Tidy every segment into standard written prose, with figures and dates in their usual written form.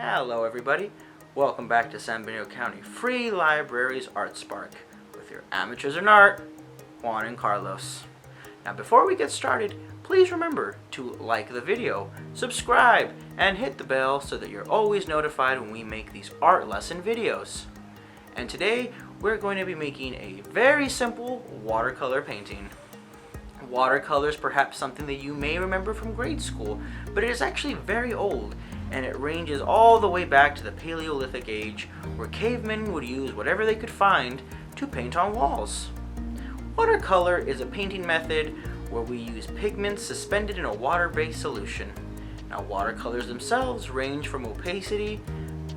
Hello everybody, welcome back to San Benito County Free Library's ArtSpark with your amateurs in art, Juan and Carlos. Now before we get started, please remember to like the video, subscribe, and hit the bell so that you're always notified when we make these art lesson videos. And today we're going to be making a very simple watercolor painting. Watercolor is perhaps something that you may remember from grade school, but it is actually very old, and it ranges all the way back to the Paleolithic age, where cavemen would use whatever they could find to paint on walls. Watercolor is a painting method where we use pigments suspended in a water-based solution. Now, watercolors themselves range from opacity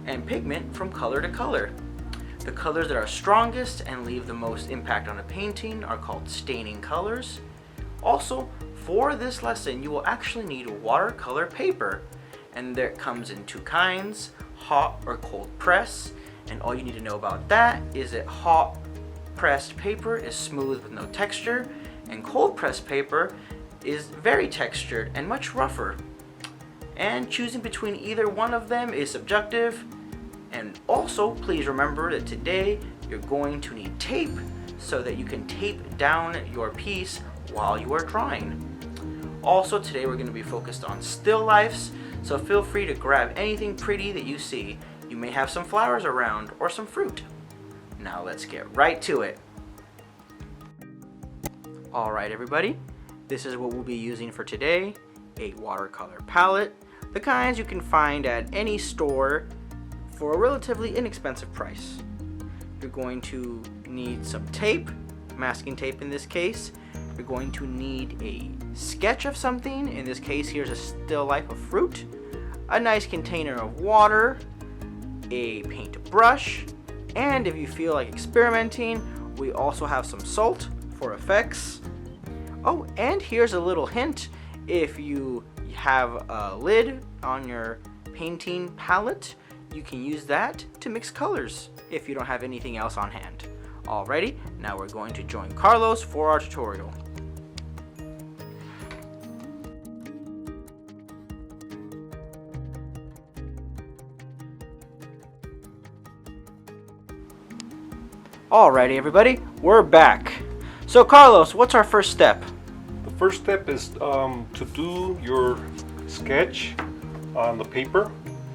and pigment from color to color. The colors that are strongest and leave the most impact on a painting are called staining colors. Also, for this lesson, you will actually need watercolor paper, and there comes in two kinds, hot or cold press, and all you need to know about that is that hot pressed paper is smooth with no texture, and cold pressed paper is very textured and much rougher. And choosing between either one of them is subjective. And also, please remember that today you're going to need tape so that you can tape down your piece while you are drawing. Also, today we're going to be focused on still lifes, so feel free to grab anything pretty that you see. You may have some flowers around or some fruit. Now let's get right to it. Alright everybody, this is what we'll be using for today, a watercolor palette, the kinds you can find at any store for a relatively inexpensive price. You're going to need some tape, masking tape in this case. You're going to need a sketch of something. In this case, here's a still life of fruit, a nice container of water, a paint brush, and if you feel like experimenting, we also have some salt for effects. Oh, and here's a little hint. If you have a lid on your painting palette, you can use that to mix colors if you don't have anything else on hand. Alrighty, now we're going to join Carlos for our tutorial. Alrighty everybody, we're back. So Carlos, what's our first step? The first step is to do your sketch on the paper,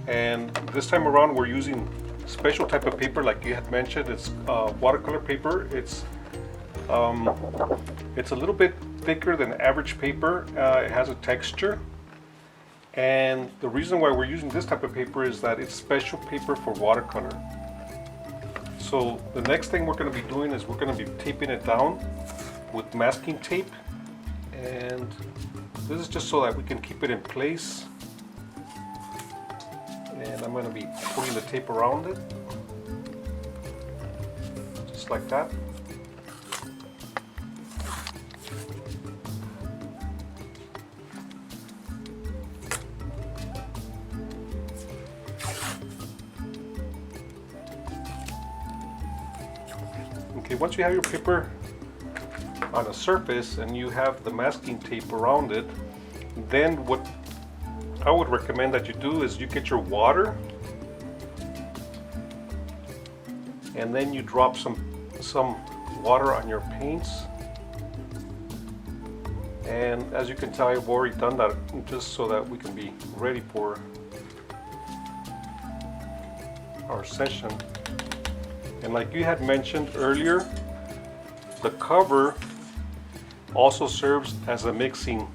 and this time around we're using special type of paper like you had mentioned. It's watercolor paper. It's a little bit thicker than average paper. It has a texture, and the reason why we're using this type of paper is that it's special paper for watercolor. So the next thing we're going to be doing is we're going to be taping it down with masking tape, and this is just so that we can keep it in place. And I'm going to be putting the tape around it, just like that. Okay, once you have your paper on a surface and you have the masking tape around it, then what I would recommend that you do is you get your water, and then you drop some water on your paints. And as you can tell, I've already done that just so that we can be ready for our session. And like you had mentioned earlier, the cover also serves as a mixing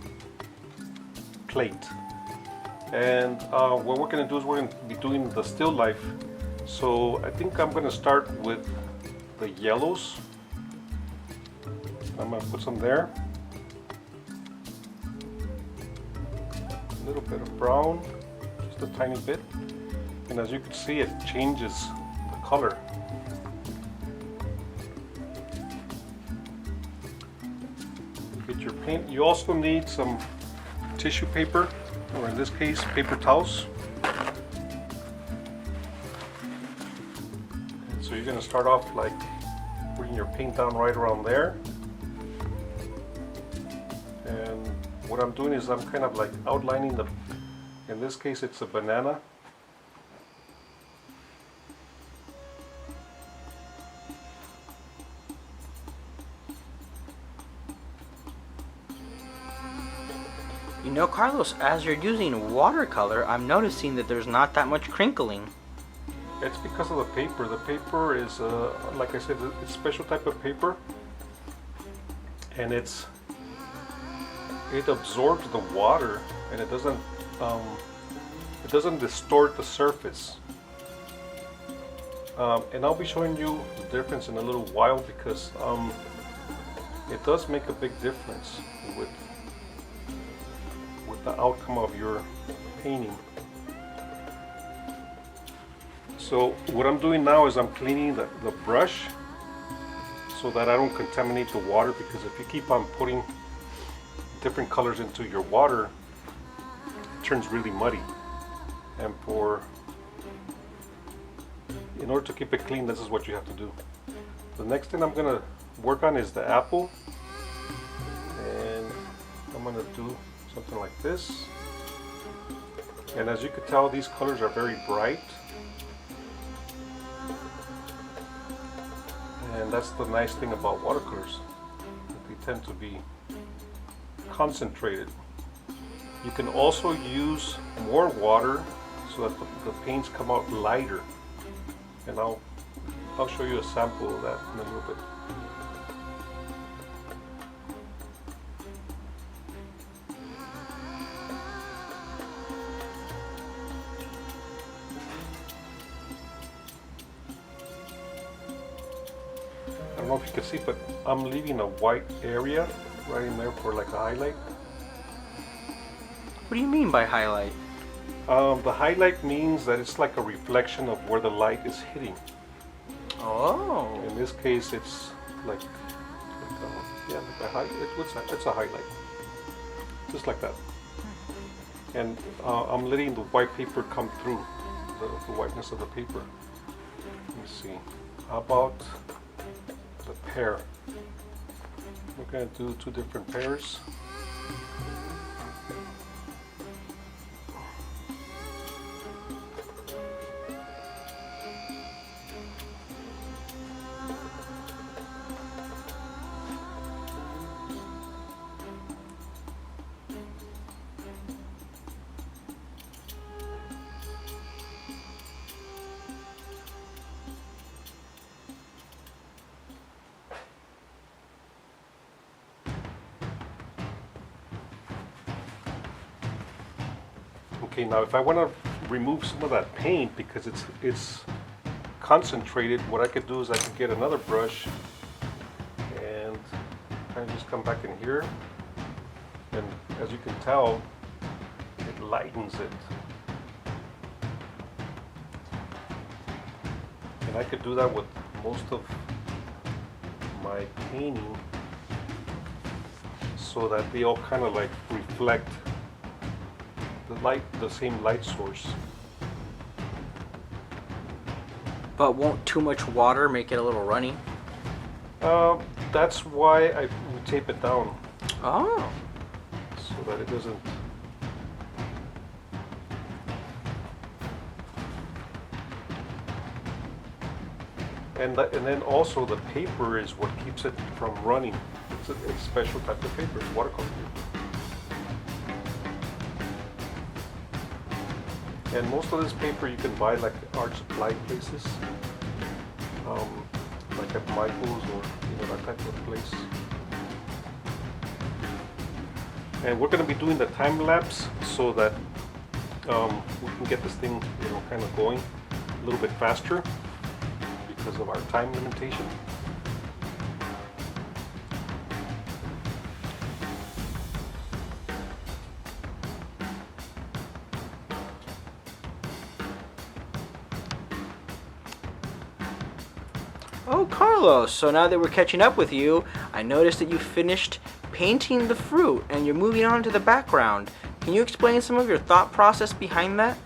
plate. And what we're going to do is we're going to be doing the still life. So I think I'm going to start with the yellows. I'm going to put some there. A little bit of brown, just a tiny bit. And as you can see, it changes the color. Get your paint. You also need some tissue paper, or in this case, paper towels. And so you're going to start off like putting your paint down right around there. And what I'm doing is I'm kind of like outlining the, in this case it's a banana. You know, Carlos, as you're using watercolor, I'm noticing that there's not that much crinkling. It's because of the paper. The paper is, like I said, it's a special type of paper, and it absorbs the water, and it doesn't distort the surface. And I'll be showing you the difference in a little while, because it does make a big difference with the outcome of your painting. So what I'm doing now is I'm cleaning the brush so that I don't contaminate the water, because if you keep on putting different colors into your water, it turns really muddy. And in order to keep it clean, this is what you have to do. The next thing I'm gonna work on is the apple, and I'm gonna do something like this. And as you can tell, these colors are very bright, and that's the nice thing about watercolors, that they tend to be concentrated. You can also use more water so that the paints come out lighter, and I'll show you a sample of that in a little bit. I don't know if you can see, but I'm leaving a white area right in there for like a highlight. What do you mean by highlight? The highlight means that it's like a reflection of where the light is hitting. Oh. In this case, it's like it's a highlight, just like that. And I'm letting the white paper come through, the whiteness of the paper. Let me see. How about the pear? We're going to do 2 different pears. Okay, now if I want to remove some of that paint because it's concentrated, what I could do is I could get another brush and kind of just come back in here, and as you can tell, it lightens it. And I could do that with most of my painting so that they all kind of like reflect the same light source. But won't too much water make it a little runny? That's why I tape it down. Oh. So that it doesn't. And then also the paper is what keeps it from running. It's a special type of paper, it's watercolor paper. And most of this paper you can buy like art supply places, like at Michael's or that type of place. And we're going to be doing the time lapse so that we can get this thing kind of going a little bit faster because of our time limitation. Oh, Carlos, so now that we're catching up with you, I noticed that you finished painting the fruit and you're moving on to the background. Can you explain some of your thought process behind that?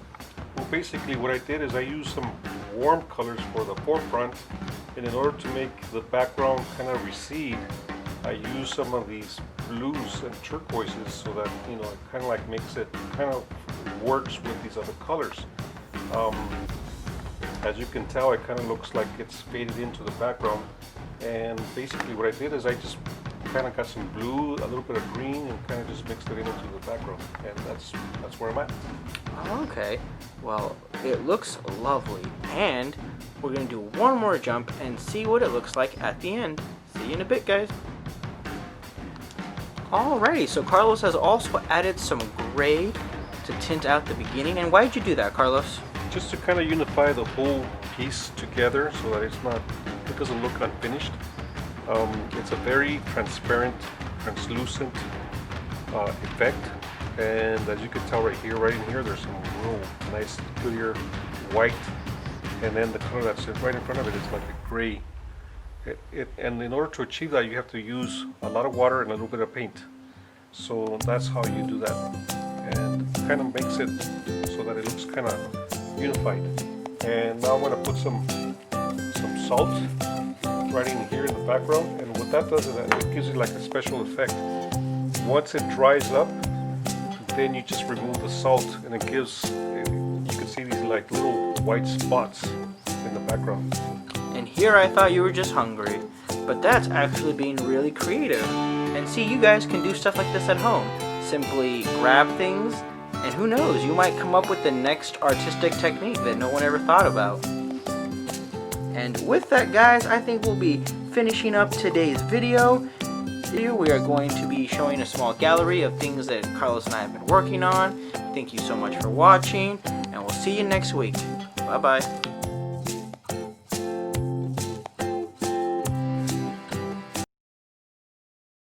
Well, basically what I did is I used some warm colors for the forefront, and in order to make the background kind of recede, I used some of these blues and turquoises so that it kind of like makes it kind of works with these other colors. As you can tell, it kind of looks like it's faded into the background, and basically what I did is I just kind of got some blue, a little bit of green, and kind of just mixed it into the background. And that's where I'm at. Okay, well, it looks lovely, and we're gonna do one more jump and see what it looks like at the end. See you in a bit, guys. Alrighty, so Carlos has also added some gray to tint out the beginning. And why did you do that, Carlos? Just to kind of unify the whole piece together so that it doesn't look unfinished. It's a very transparent, translucent effect, and as you can tell right in here, there's some real nice, clear white, and then the color that's right in front of it is like a gray. And in order to achieve that, you have to use a lot of water and a little bit of paint. So that's how you do that, and kind of makes it so that it looks kind of unified. And now I'm going to put some salt right in here in the background, and what that does is that it gives you like a special effect. Once it dries up, then you just remove the salt, and it gives, you can see these like little white spots in the background. And here I thought you were just hungry, but that's actually being really creative. And see, you guys can do stuff like this at home. Simply grab things, and who knows, you might come up with the next artistic technique that no one ever thought about. And with that, guys, I think we'll be finishing up today's video. Here we are going to be showing a small gallery of things that Carlos and I have been working on. Thank you so much for watching, and we'll see you next week. Bye-bye.